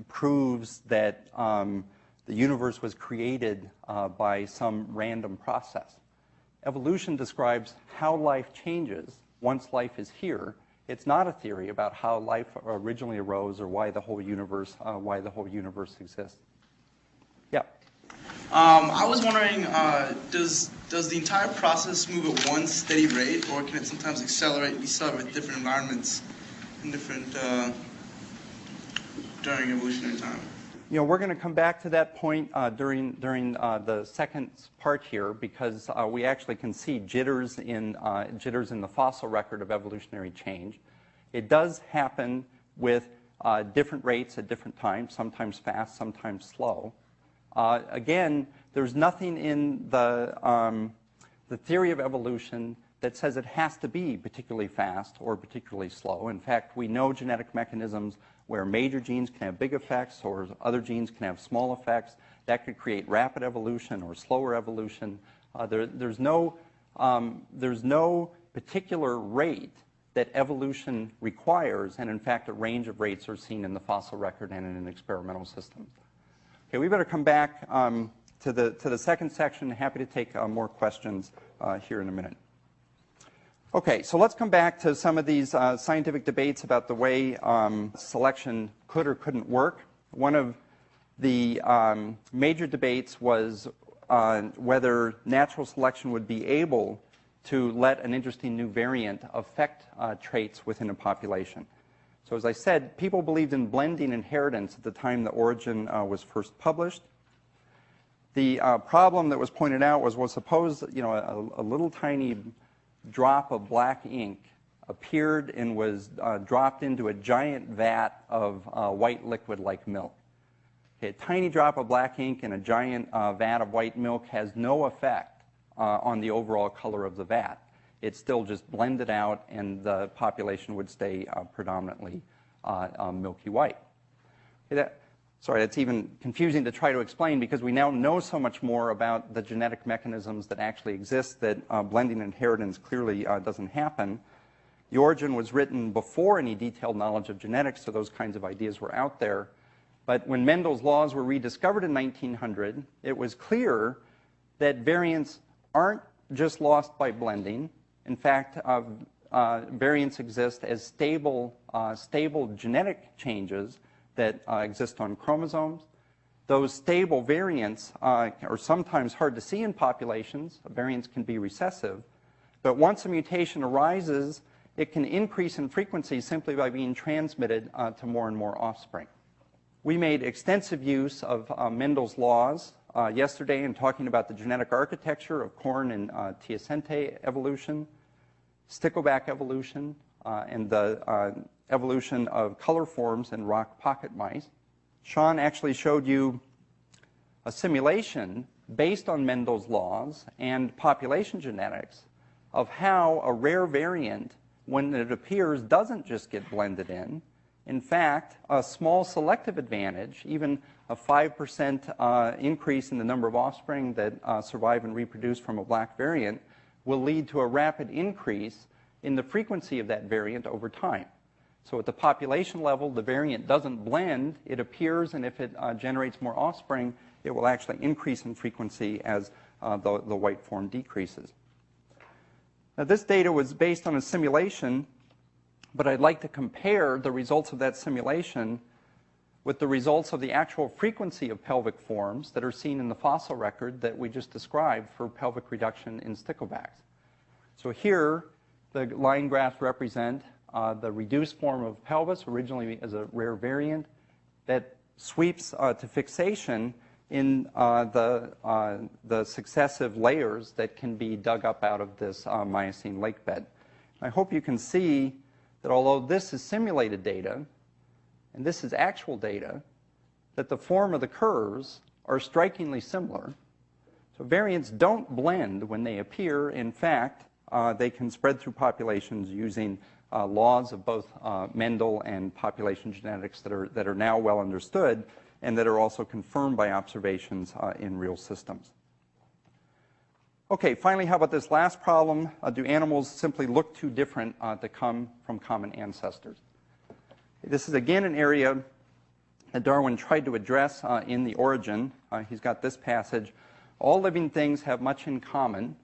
proves that the universe was created by some random process. Evolution describes how life changes once life is here. It's not a theory about how life originally arose or why the whole universe exists. Yeah. I was wondering, does the entire process move at one steady rate, or can it sometimes accelerate and decelerate with different environments and different during evolutionary time? You know, we're going to come back to that point during the second part here, because we actually can see jitters in the fossil record of evolutionary change. It does happen with different rates at different times, sometimes fast, sometimes slow. Again, there's nothing in the theory of evolution that says it has to be particularly fast or particularly slow. In fact, we know genetic mechanisms where major genes can have big effects or other genes can have small effects. That could create rapid evolution or slower evolution. There's no particular rate that evolution requires, and in fact, a range of rates are seen in the fossil record and in experimental systems. Okay, we better come back to the second section. Happy to take more questions here in a minute. Okay, so let's come back to some of these scientific debates about the way selection could or couldn't work. One of the major debates was whether natural selection would be able to let an interesting new variant affect traits within a population. So as I said, people believed in blending inheritance at the time the origin was first published. The problem that was pointed out was, well, suppose a little tiny drop of black ink appeared and was dropped into a giant vat of white liquid like milk. Okay, a tiny drop of black ink in a giant vat of white milk has no effect on the overall color of the vat. It's still just blended out, and the population would stay predominantly milky white. Okay, sorry, that's even confusing to try to explain, because we now know so much more about the genetic mechanisms that actually exist that blending inheritance clearly doesn't happen. The Origin was written before any detailed knowledge of genetics, so those kinds of ideas were out there. But when Mendel's laws were rediscovered in 1900, it was clear that variants aren't just lost by blending. In fact, variants exist as stable genetic changes that exist on chromosomes. Those stable variants are sometimes hard to see in populations. Variants can be recessive. But once a mutation arises, it can increase in frequency simply by being transmitted to more and more offspring. We made extensive use of Mendel's laws yesterday in talking about the genetic architecture of corn and teosinte evolution, stickleback evolution, and the evolution of color forms in rock pocket mice. Sean actually showed you a simulation based on Mendel's laws and population genetics of how a rare variant, when it appears, doesn't just get blended in. In fact, a small selective advantage, even a 5% increase in the number of offspring that survive and reproduce from a black variant, will lead to a rapid increase in the frequency of that variant over time. So at the population level, the variant doesn't blend. It appears, and if it generates more offspring, it will actually increase in frequency as the white form decreases. Now, this data was based on a simulation, but I'd like to compare the results of that simulation with the results of the actual frequency of pelvic forms that are seen in the fossil record that we just described for pelvic reduction in sticklebacks. So here, the line graphs represent the reduced form of pelvis, originally as a rare variant, that sweeps to fixation in the successive layers that can be dug up out of this Miocene lake bed. I hope you can see that although this is simulated data, and this is actual data, that the form of the curves are strikingly similar. So variants don't blend when they appear. In fact, they can spread through populations using laws of both Mendel and population genetics that are now well understood and that are also confirmed by observations in real systems. Okay, finally, how about this last problem? Do animals simply look too different to come from common ancestors? This is again an area that Darwin tried to address in The Origin. He's got this passage: all living things have much in common,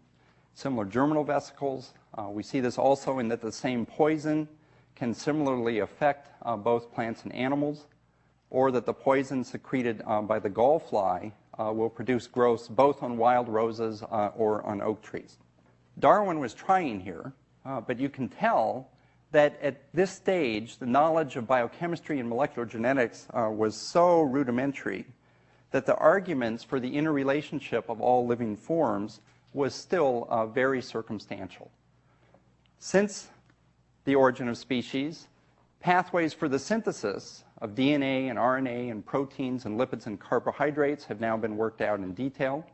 similar germinal vesicles. We see this also in that the same poison can similarly affect both plants and animals, or that the poison secreted by the gallfly will produce growths both on wild roses or on oak trees. Darwin was trying here, but you can tell that at this stage, the knowledge of biochemistry and molecular genetics was so rudimentary that the arguments for the interrelationship of all living forms was still very circumstantial. Since The Origin of Species, pathways for the synthesis of DNA and RNA and proteins and lipids and carbohydrates have now been worked out in detail.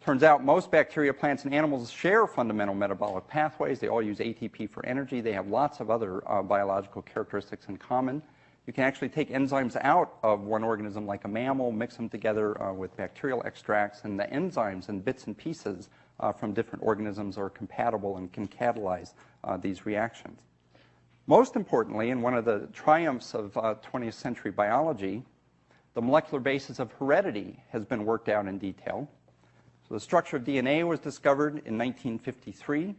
Turns out most bacteria, plants, and animals share fundamental metabolic pathways. They all use ATP for energy. They have lots of other biological characteristics in common. You can actually take enzymes out of one organism like a mammal, mix them together with bacterial extracts, and the enzymes and bits and pieces from different organisms are compatible and can catalyze these reactions. Most importantly, and one of the triumphs of 20th century biology, the molecular basis of heredity has been worked out in detail. So the structure of DNA was discovered in 1953.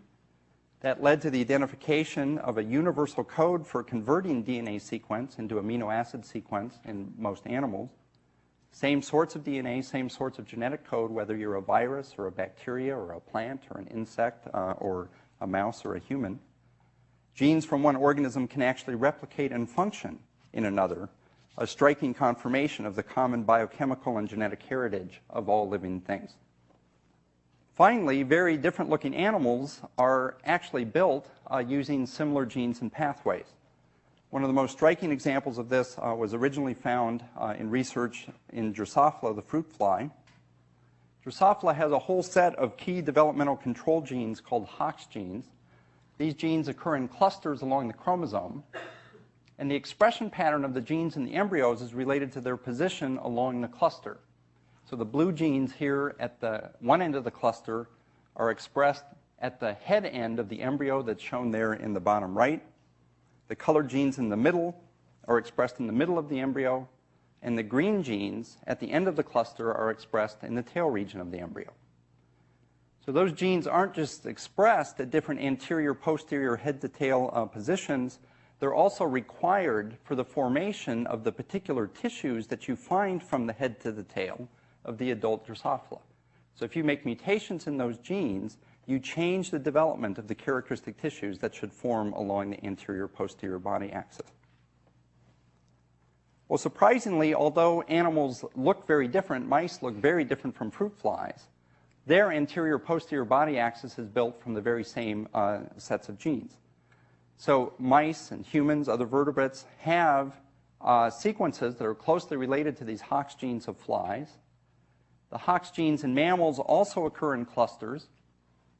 That led to the identification of a universal code for converting DNA sequence into amino acid sequence in most animals. Same sorts of DNA, same sorts of genetic code, whether you're a virus or a bacteria or a plant or an insect or a mouse or a human. Genes from one organism can actually replicate and function in another, a striking confirmation of the common biochemical and genetic heritage of all living things. Finally, very different looking animals are actually built using similar genes and pathways. One of the most striking examples of this was originally found in research in Drosophila, the fruit fly. Drosophila has a whole set of key developmental control genes called Hox genes. These genes occur in clusters along the chromosome, and the expression pattern of the genes in the embryos is related to their position along the cluster. So the blue genes here at the one end of the cluster are expressed at the head end of the embryo that's shown there in the bottom right. The colored genes in the middle are expressed in the middle of the embryo, and the green genes at the end of the cluster are expressed in the tail region of the embryo. So those genes aren't just expressed at different anterior, posterior, head-to-tail positions. They're also required for the formation of the particular tissues that you find from the head to the tail of the adult Drosophila. So if you make mutations in those genes, you change the development of the characteristic tissues that should form along the anterior-posterior body axis. Well, surprisingly, although animals look very different, mice look very different from fruit flies, their anterior-posterior body axis is built from the very same sets of genes. So mice and humans, other vertebrates, have sequences that are closely related to these Hox genes of flies. The Hox genes in mammals also occur in clusters.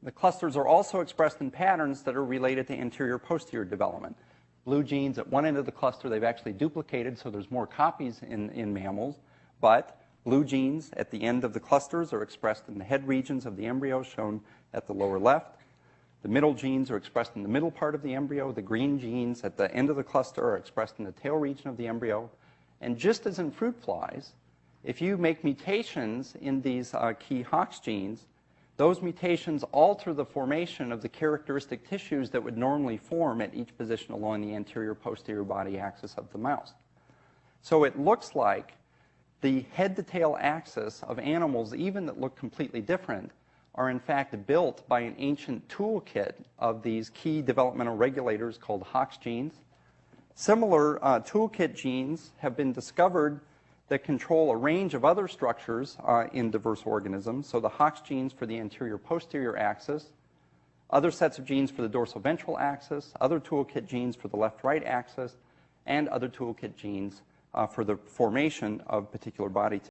The clusters are also expressed in patterns that are related to anterior-posterior development. Blue genes at one end of the cluster, they've actually duplicated, so there's more copies in mammals, but blue genes at the end of the clusters are expressed in the head regions of the embryo, shown at the lower left. The middle genes are expressed in the middle part of the embryo. The green genes at the end of the cluster are expressed in the tail region of the embryo. And just as in fruit flies, if you make mutations in these key Hox genes, those mutations alter the formation of the characteristic tissues that would normally form at each position along the anterior-posterior body axis of the mouse. So it looks like the head-to-tail axis of animals, even that look completely different, are in fact built by an ancient toolkit of these key developmental regulators called Hox genes. Similar toolkit genes have been discovered that control a range of other structures in diverse organisms. So the Hox genes for the anterior-posterior axis, other sets of genes for the dorsal-ventral axis, other toolkit genes for the left-right axis, and other toolkit genes for the formation of particular body